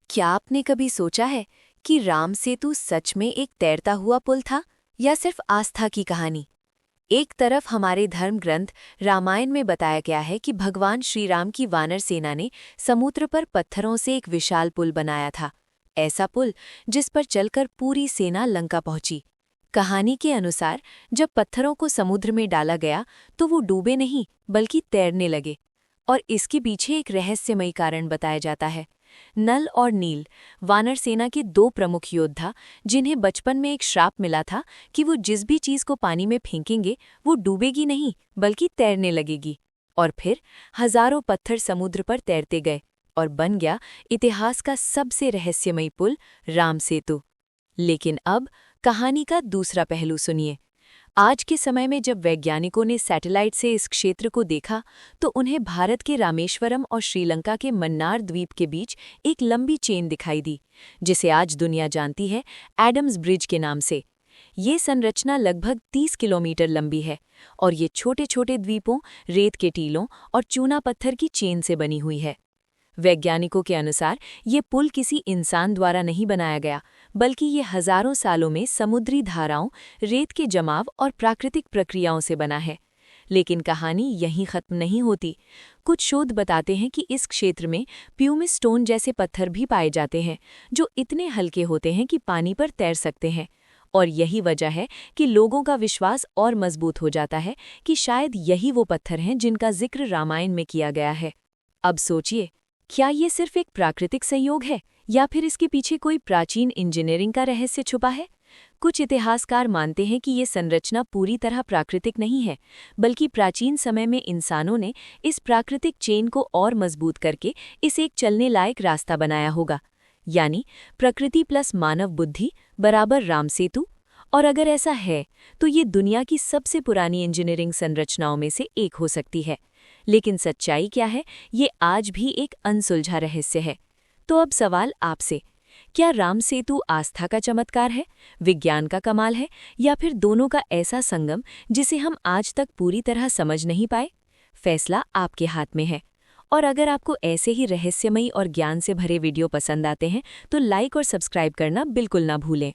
क्या आपने कभी सोचा है कि राम सेतु सच में एक तैरता हुआ पुल था या सिर्फ आस्था की कहानी? एक तरफ हमारे धर्म ग्रंथ रामायण में बताया गया है कि भगवान श्री राम की वानर सेना ने समुद्र पर पत्थरों से एक विशाल पुल बनाया था। ऐसा पुल जिस पर चलकर पूरी सेना लंका पहुंची। कहानी के अनुसार जब पत्थरों को समुद्र में डाला गया तो वो डूबे नहीं बल्कि तैरने लगे। और इसके पीछे एक रहस्यमयी कारण बताया जाता है। नल और नील, वानर सेना के दो प्रमुख योद्धा, जिन्हें बचपन में एक श्राप मिला था कि वो जिस भी चीज को पानी में फेंकेंगे वो डूबेगी नहीं बल्कि तैरने लगेगी। और फिर हजारों पत्थर समुद्र पर तैरते गए और बन गया इतिहास का सबसे रहस्यमयी पुल, राम सेतु। लेकिन अब कहानी का दूसरा पहलू सुनिए। आज के समय में जब वैज्ञानिकों ने सैटेलाइट से इस क्षेत्र को देखा तो उन्हें भारत के रामेश्वरम और श्रीलंका के मन्नार द्वीप के बीच एक लंबी चेन दिखाई दी, जिसे आज दुनिया जानती है एडम्स ब्रिज के नाम से। ये संरचना लगभग 30 किलोमीटर लंबी है और ये छोटे छोटे द्वीपों, रेत के टीलों और चूना पत्थर की चेन से बनी हुई है। वैज्ञानिकों के अनुसार ये पुल किसी इंसान द्वारा नहीं बनाया गया, बल्कि ये हजारों सालों में समुद्री धाराओं, रेत के जमाव और प्राकृतिक प्रक्रियाओं से बना है। लेकिन कहानी यहीं खत्म नहीं होती। कुछ शोध बताते हैं कि इस क्षेत्र में प्यूमिस स्टोन जैसे पत्थर भी पाए जाते हैं, जो इतने हल्के होते हैं कि पानी पर तैर सकते हैं। और यही वजह है कि लोगों का विश्वास और मजबूत हो जाता है कि शायद यही वो पत्थर हैं जिनका जिक्र रामायण में किया गया है। अब सोचिए, क्या ये सिर्फ एक प्राकृतिक संयोग है या फिर इसके पीछे कोई प्राचीन इंजीनियरिंग का रहस्य छुपा है? कुछ इतिहासकार मानते हैं कि ये संरचना पूरी तरह प्राकृतिक नहीं है, बल्कि प्राचीन समय में इंसानों ने इस प्राकृतिक चेन को और मजबूत करके इसे एक चलने लायक रास्ता बनाया होगा। यानी प्रकृति प्लस मानव बुद्धि बराबर राम सेतु। और अगर ऐसा है तो ये दुनिया की सबसे पुरानी इंजीनियरिंग संरचनाओं में से एक हो सकती है। लेकिन सच्चाई क्या है, ये आज भी एक अनसुलझा रहस्य है। तो अब सवाल आपसे, क्या राम सेतु आस्था का चमत्कार है, विज्ञान का कमाल है, या फिर दोनों का ऐसा संगम जिसे हम आज तक पूरी तरह समझ नहीं पाए? फैसला आपके हाथ में है। और अगर आपको ऐसे ही रहस्यमयी और ज्ञान से भरे वीडियो पसंद आते हैं तो लाइक और सब्सक्राइब करना बिल्कुल ना भूलें।